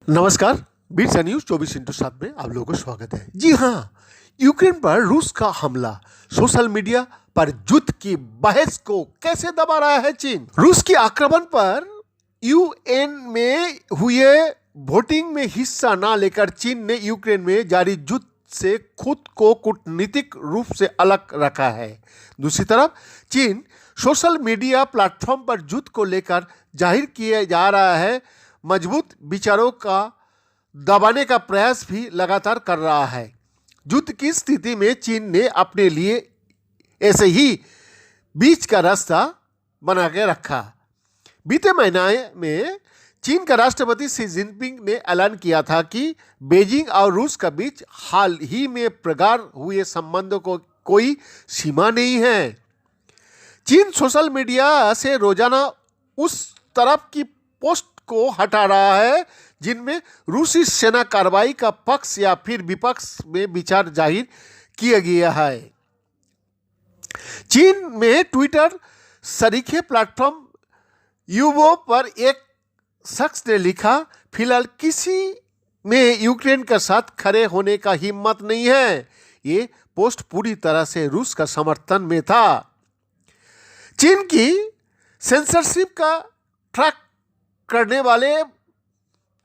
नमस्कार। Beats news 24x7 में आप लोगों को स्वागत है। जी हाँ, यूक्रेन पर रूस का हमला सोशल मीडिया पर युद्ध की बहस को कैसे दबा रहा है चीन। रूस की आक्रमण पर यूएन में हुए वोटिंग में हिस्सा न लेकर चीन ने यूक्रेन में जारी युद्ध से खुद को कूटनीतिक रूप से अलग रखा है। दूसरी तरफ चीन सोशल मीडिया प्लेटफॉर्म पर युद्ध को लेकर जाहिर किया जा रहा है मजबूत विचारों का दबाने का प्रयास भी लगातार कर रहा है। युद्ध की स्थिति में चीन ने अपने लिए ऐसे ही बीच का रास्ता बना के रखा। बीते महीने में चीन का राष्ट्रपति शी जिनपिंग ने ऐलान किया था कि बीजिंग और रूस के बीच हाल ही में प्रगाढ़ हुए संबंधों को कोई सीमा नहीं है। चीन सोशल मीडिया से रोजाना उस तरफ की पोस्ट को हटा रहा है जिनमें रूसी सेना कार्रवाई का पक्ष या फिर विपक्ष में विचार जाहिर किया गया है। चीन में ट्विटर सरीखे प्लेटफॉर्म यूबो पर एक शख्स ने लिखा, फिलहाल किसी में यूक्रेन के साथ खड़े होने का हिम्मत नहीं है। ये पोस्ट पूरी तरह से रूस का समर्थन में था। चीन की सेंसरशिप का ट्रैक करने वाले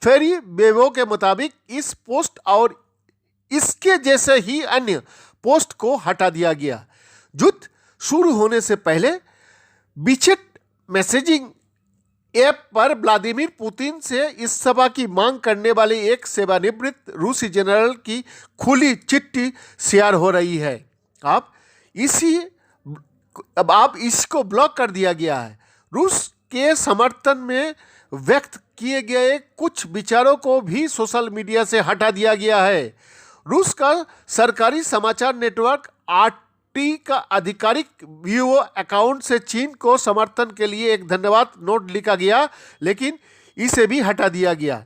फेरी बेवो के मुताबिक इस पोस्ट और इसके जैसे ही अन्य पोस्ट को हटा दिया गया। युद्ध शुरू होने से पहले बिचेट मैसेजिंग ऐप पर व्लादिमीर पुतिन से इस्तीफा की मांग करने वाले एक सेवानिवृत्त रूसी जनरल की खुली चिट्ठी शेयर हो रही है। अब इसको ब्लॉक कर दिया गया है। रूस के समर्थन में व्यक्त किए गए कुछ विचारों को भी सोशल मीडिया से हटा दिया गया है। रूस का सरकारी समाचार नेटवर्क आरटी का आधिकारिक वीओ अकाउंट से चीन को समर्थन के लिए एक धन्यवाद नोट लिखा गया, लेकिन इसे भी हटा दिया गया।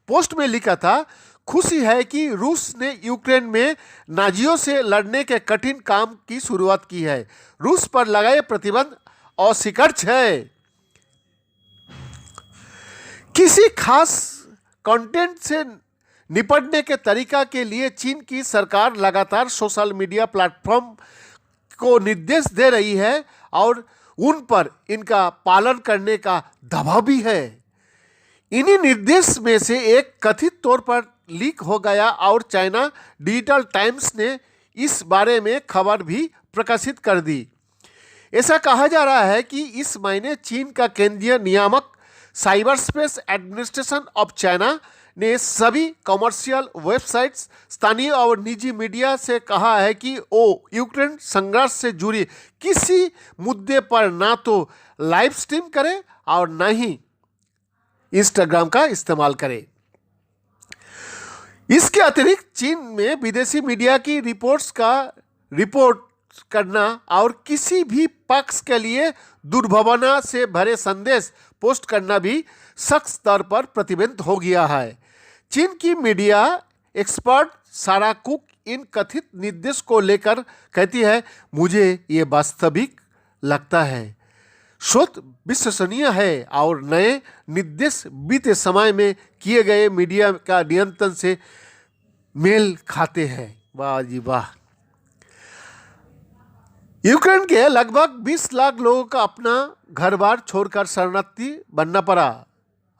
पोस्ट में लिखा था, खुशी है कि रूस ने यूक्रेन में नाजियों से लड़ने के कठिन काम की शुरुआत की है। रूस पर लगाए प्रतिबंध अस्वीकार्य है। किसी खास कंटेंट से निपटने के तरीका के लिए चीन की सरकार लगातार सोशल मीडिया प्लेटफॉर्म को निर्देश दे रही है और उन पर इनका पालन करने का दबाव भी है। इन्हीं निर्देश में से एक कथित तौर पर लीक हो गया और चाइना डिजिटल टाइम्स ने इस बारे में खबर भी प्रकाशित कर दी। ऐसा कहा जा रहा है कि इस महीने चीन का केंद्रीय नियामक cyber space administration of China ने सभी कमर्शियल वेबसाइट्स, स्थानीय और निजी मीडिया से कहा है कि वो यूक्रेन संघर्ष से जुड़ी किसी मुद्दे पर ना तो लाइव स्ट्रीम करे और ना ही इंस्टाग्राम का इस्तेमाल करे। इसके अतिरिक्त चीन में विदेशी मीडिया की रिपोर्ट करना और किसी भी पक्ष के लिए दुर्भावना से भरे संदेश पोस्ट करना भी सख्त स्तर पर प्रतिबंधित हो गया है। चीन की मीडिया एक्सपर्ट सारा कुक इन कथित निर्देश को लेकर कहती है, मुझे ये वास्तविक लगता है, स्रोत विश्वसनीय है और नए निर्देश बीते समय में किए गए मीडिया का नियंत्रण से मेल खाते हैं। वाह जी वाह। यूक्रेन के लगभग 20 लाख लोगों का अपना घर बार छोड़कर शरणार्थी बनना पड़ा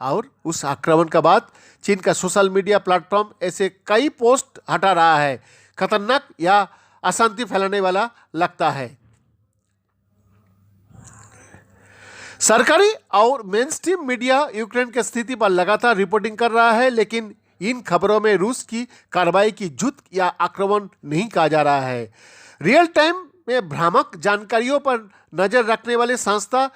और उस आक्रमण के बाद चीन का सोशल मीडिया प्लेटफॉर्म ऐसे कई पोस्ट हटा रहा है। खतरनाक या अशांति फैलाने वाला लगता है। सरकारी और मेनस्ट्रीम मीडिया यूक्रेन की स्थिति पर लगातार रिपोर्टिंग कर रहा है, लेकिन इन खबरों में रूस की कार्रवाई की युद्ध या आक्रमण नहीं कहा जा रहा है। रियल टाइम में भ्रामक जानकारियों पर नजर रखने वाले संस्था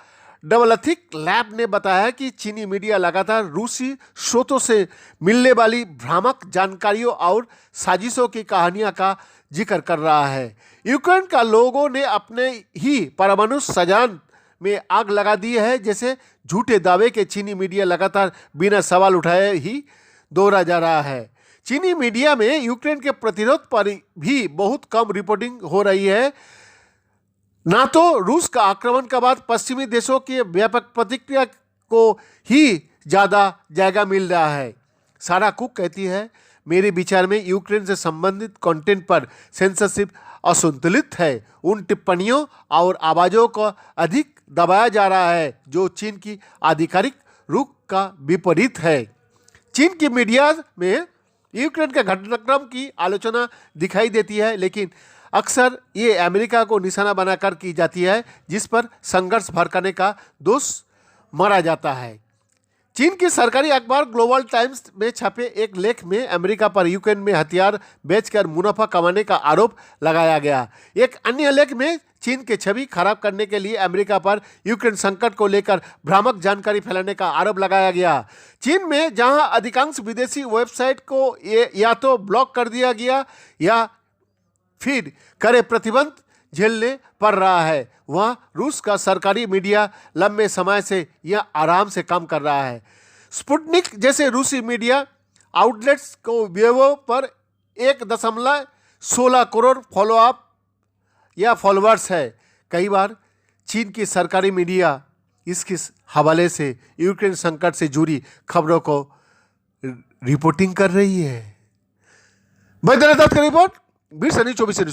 डबलथिक लैब ने बताया कि चीनी मीडिया लगातार रूसी स्रोतों से मिलने वाली भ्रामक जानकारियों और साजिशों की कहानियां का जिक्र कर रहा है। यूक्रेन का लोगों ने अपने ही परमाणु संयंत्र में आग लगा दी है जैसे झूठे दावे के चीनी मीडिया लगातार बिना सवाल उठाए ही दोहरा जा रहा है। चीनी मीडिया में यूक्रेन के प्रतिरोध पर भी बहुत कम रिपोर्टिंग हो रही है। ना तो रूस का आक्रमण के बाद पश्चिमी देशों की व्यापक प्रतिक्रिया को ही ज़्यादा जगह मिल रहा है। सारा कुक कहती है, मेरे विचार में यूक्रेन से संबंधित कंटेंट पर सेंसरशिप असंतुलित है। उन टिप्पणियों और आवाज़ों को अधिक दबाया जा रहा है जो चीन की आधिकारिक रुख का विपरीत है। चीन की मीडिया में यूक्रेन के घटनाक्रम की आलोचना दिखाई देती है, लेकिन अक्सर ये अमेरिका को निशाना बनाकर की जाती है, जिस पर संघर्ष भड़काने का दोष मारा जाता है। चीन की सरकारी अखबार ग्लोबल टाइम्स में छपे एक लेख में अमेरिका पर यूक्रेन में हथियार बेचकर मुनाफा कमाने का आरोप लगाया गया। एक अन्य लेख में चीन की छवि खराब करने के लिए अमेरिका पर यूक्रेन संकट को लेकर भ्रामक जानकारी फैलाने का आरोप लगाया गया। चीन में जहां अधिकांश विदेशी वेबसाइट को या तो ब्लॉक कर दिया गया या फिर कड़े प्रतिबंध झेलने पड़ रहा है, वहाँ रूस का सरकारी मीडिया लंबे समय से यह आराम से काम कर रहा है। स्पुतनिक जैसे रूसी मीडिया आउटलेट्स को वेबो पर 1.16 करोड़ फॉलोअप या फॉलोअर्स है। कई बार चीन की सरकारी मीडिया इसके हवाले से यूक्रेन संकट से जुड़ी खबरों को रिपोर्टिंग कर रही है। बैद्यनाथ का रिपोर्ट, 20 24।